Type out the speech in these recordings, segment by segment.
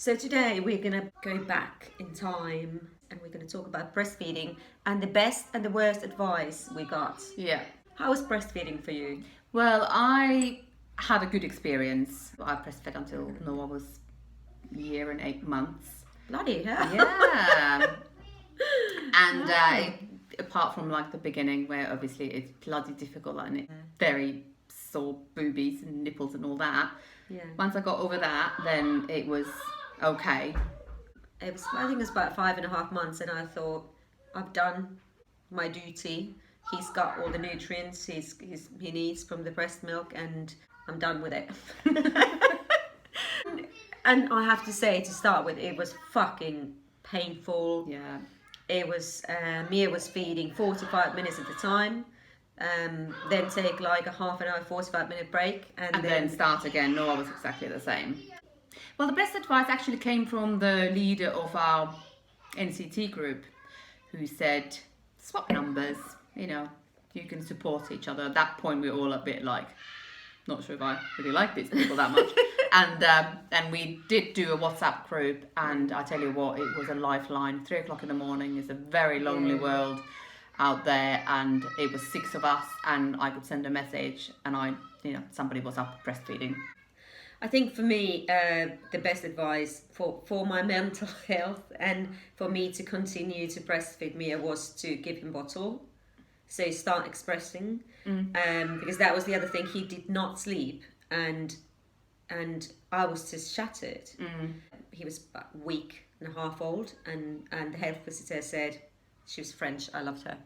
So today we're going to go back in time and we're going to talk about breastfeeding and the best and the worst advice we got. Yeah. How was breastfeeding for you? Well, I had a good experience. I breastfed until Noah was a year and 8 months. Bloody hell. Yeah. And Wow. apart from like the beginning where obviously it's bloody difficult and it's very sore boobies and nipples and all that. Yeah. Once I got over that, then it was okay. I think it was about 5.5 months and I thought, I've done my duty. He's got all the nutrients he needs from the breast milk and I'm done with it. And I have to say, to start with, it was fucking painful. Yeah. It was, Mia was feeding 45 minutes at a time, then take like a half an hour, 45-minute break. And then start again. Noah was exactly the same. Well, the best advice actually came from the leader of our NCT group who said, swap numbers, you can support each other. At that point, we were all a bit like, not sure if I really like these people that much. And we did do a WhatsApp group, and I tell you what, it was a lifeline. 3 o'clock in the morning is a very lonely world out there, and it was 6 of us, and I could send a message, and somebody was up breastfeeding. I think for me, the best advice for my mental health and for me to continue to breastfeed Mia was to give him bottle. So start expressing, because that was the other thing. He did not sleep, and I was just shattered. He was about a week and a half old, and the health visitor said, she was French, I loved her.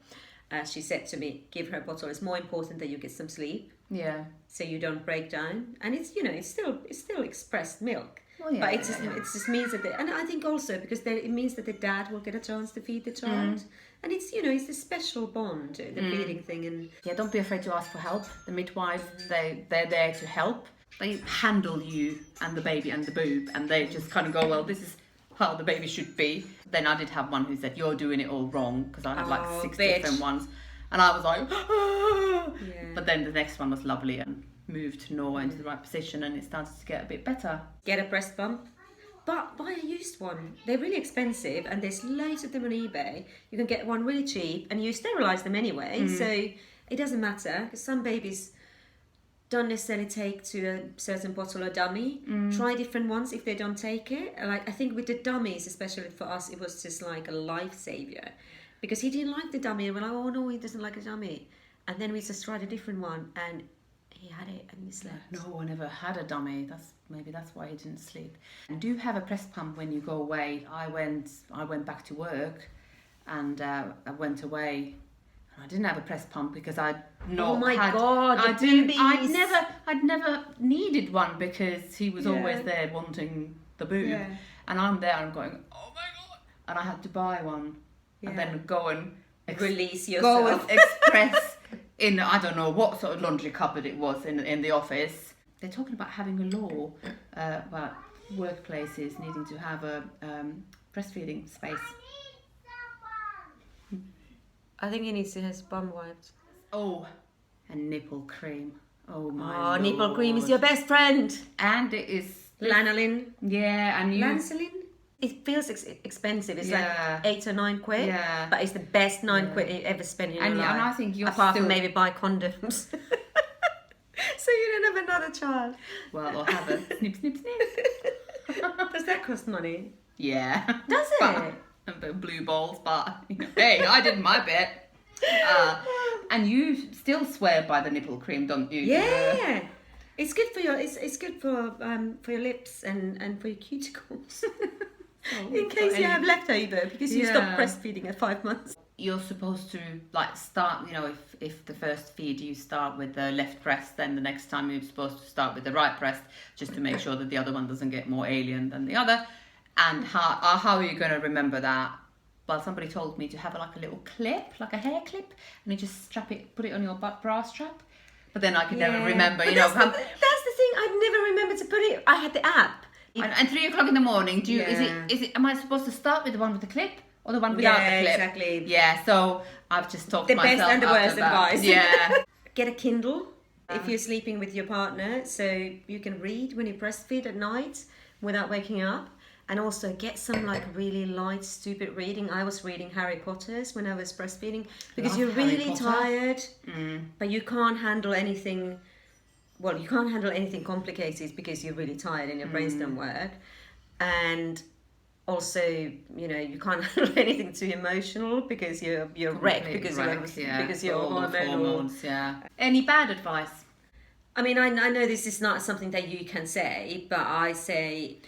She said to me, give her a bottle. It's more important that you get some sleep. Yeah. So you don't break down, and it's it's still expressed milk. Well, yeah, but it just means that and I think also because it means that the dad will get a chance to feed the child, and it's it's a special bond, the feeding thing. And yeah, don't be afraid to ask for help. The midwife, they're there to help. They handle you and the baby and the boob, and they just kind of go, well, this is how the baby should be. Then I did have one who said, you're doing it all wrong, because I had like 6 different ones. And I was like, yeah. But then the next one was lovely and moved Noah into the right position, and it started to get a bit better. Get a breast bump, but buy a used one. They're really expensive, and there's loads of them on eBay. You can get one really cheap, and you sterilise them anyway, so it doesn't matter, because some babies don't necessarily take to a certain bottle or dummy. Try different ones if they don't take it. Like I think with the dummies, especially for us, it was just like a lifesaver. Because he didn't like the dummy, and we're like, oh no, he doesn't like a dummy. And then we just tried a different one, and he had it, and he slept. No one ever had a dummy. Maybe that's why he didn't sleep. And do have a breast pump when you go away. I went back to work, and I went away. And I didn't have a breast pump because I'd not. Oh my had, God! I didn't. I'd never needed one because he was always there wanting the boob, and I'm there. I'm going, oh my God! And I had to buy one. And then go and release yourself. Go and express in, I don't know what sort of laundry cupboard it was in the office. They're talking about having a law about workplaces needing to have a breastfeeding space. I think he needs to have his bum wiped. Oh, and nipple cream. Oh my Lord. Nipple cream is your best friend. And it is Lanolin. Yeah, and you. Lanolin. It feels expensive. It's like 8 or 9 quid. Yeah. But it's the best 9 quid you ever spent in your life. And I think you're apart from maybe buy condoms. So you don't have another child. Well, I'll have a snip, snip, snip. Does that cost money? Yeah. Does it? But blue balls, but hey, I did my bit. And you still swear by the nipple cream, don't you? Yeah. It's good for it's good for your lips and for your cuticles. In case you have leftover because you stopped breastfeeding at 5 months. You're supposed to start, if the first feed you start with the left breast, then the next time you're supposed to start with the right breast, just to make sure that the other one doesn't get more alien than the other. And how are you going to remember that? Well, somebody told me to have a little clip, like a hair clip, and you just put it on your bra strap. But then I could never remember, That's the thing. I'd never remember to put it. I had the app. And 3 o'clock in the morning, am I supposed to start with the one with the clip or the one without the clip? Exactly. Yeah, so I've just talked myself the best and the worst advice. Yeah. Get a Kindle if you're sleeping with your partner, so you can read when you breastfeed at night without waking up. And also get some like really light, stupid reading. I was reading Harry Potter's when I was breastfeeding because Love you're Harry really Potter. tired, but you can't handle anything. Well, you can't handle anything complicated because you're really tired and your brains don't work. And also, you know, you can't handle anything too emotional because you're wrecked because you're All of hormonal. hormones, yeah. Any bad advice? I mean, I know this is not something that you can say, but I say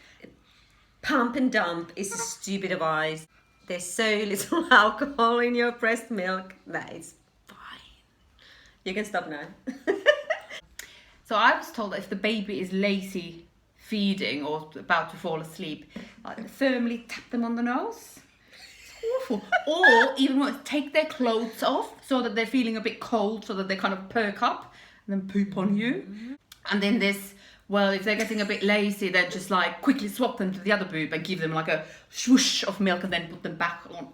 pump and dump is a stupid advice. There's so little alcohol in your breast milk that it's fine. You can stop now. So I was told that if the baby is lazy feeding or about to fall asleep, firmly tap them on the nose. It's awful. Or even worse, take their clothes off so that they're feeling a bit cold, so that they kind of perk up and then poop on you. And then this, well, if they're getting a bit lazy, then just like quickly swap them to the other boob and give them like a swoosh of milk and then put them back on.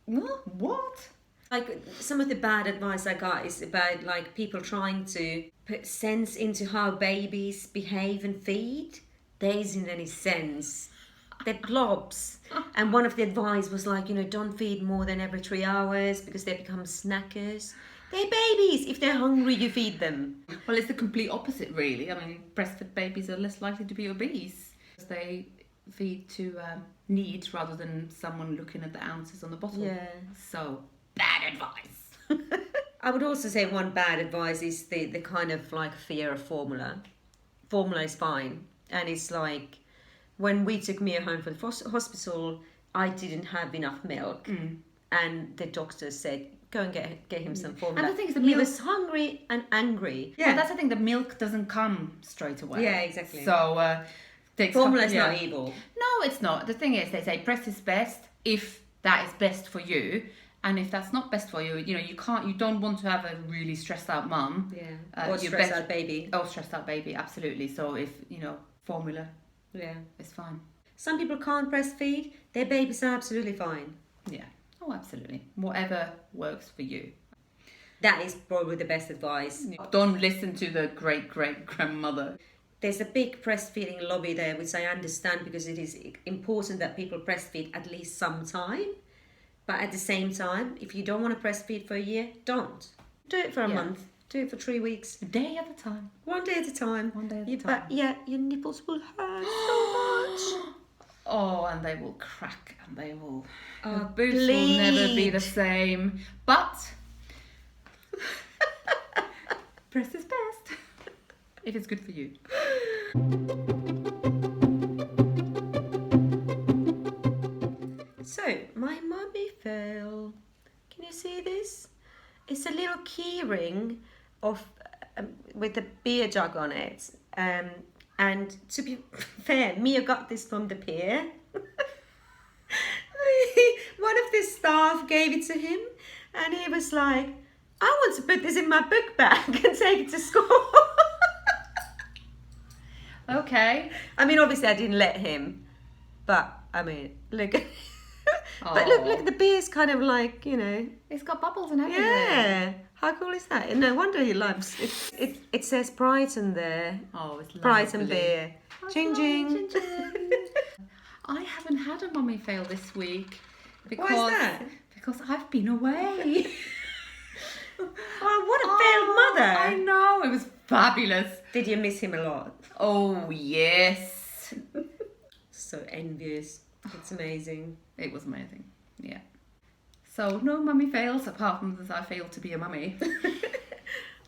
What? Like some of the bad advice I got is about like people trying to put sense into how babies behave and feed. There isn't any sense. They're globs. And one of the advice was like, you know, don't feed more than every 3 hours because they become snackers. They're babies. If they're hungry, you feed them. Well, it's the complete opposite, really. I mean, breastfed babies are less likely to be obese. They feed to needs rather than someone looking at the ounces on the bottle. Yeah. So, bad advice. I would also say one bad advice is the kind of like fear of formula. Formula is fine. And it's like when we took Mia home from the hospital, I didn't have enough milk. And the doctor said, go and get him some formula. And the thing is, he was hungry and angry. Yeah, well, that's the thing. The milk doesn't come straight away. Yeah, exactly. So formula is not evil. No, it's not. The thing is, they say breast is best if that is best for you, and if that's not best for you, you know, you don't want to have a really stressed out mum. Yeah. Or stressed out baby. Oh, stressed out baby, absolutely. So if formula, yeah, it's fine. Some people can't breastfeed. Their babies are absolutely fine. Yeah. Oh, absolutely. Whatever works for you. That is probably the best advice. Don't listen to the great-great-grandmother. There's a big breastfeeding lobby there, which I understand because it is important that people breastfeed at least some time. But at the same time, if you don't want to breastfeed for a year, don't. Do it for a month. Do it for 3 weeks. A day at a time. One day at a time. One day at a time. But yeah, your nipples will hurt so much. Oh, and they will crack and they will... Oh, boobs will never be the same. But... breast is best. If it's good for you. So, my mummy fell. Can you see this? It's a little key ring of with a beer jug on it. And to be fair, Mia got this from the pier. One of the staff gave it to him, and he was like, I want to put this in my book bag and take it to school. Okay. I mean, obviously I didn't let him, but I mean, look. But look, the beer's kind of like, you know. It's got bubbles and everything. Yeah. How cool is that? No wonder he loves it. It says Brighton there. Oh, it's lovely. Brighton beer. Ching, ching. I haven't had a mummy fail this week. Because, Why is that? Because I've been away. Oh, what a failed mother. I know, it was fabulous. Did you miss him a lot? Oh, yes. So envious. It's amazing. It was amazing, yeah. So, no mummy fails, apart from that I failed to be a mummy.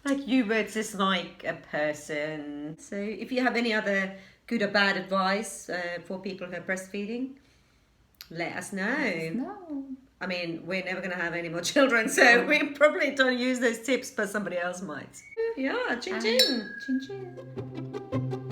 Like you were just like a person. So if you have any other good or bad advice for people who are breastfeeding, let us know. No. I mean, we're never going to have any more children, so we probably don't use those tips, but somebody else might. Yeah, chin chin. Chin chin.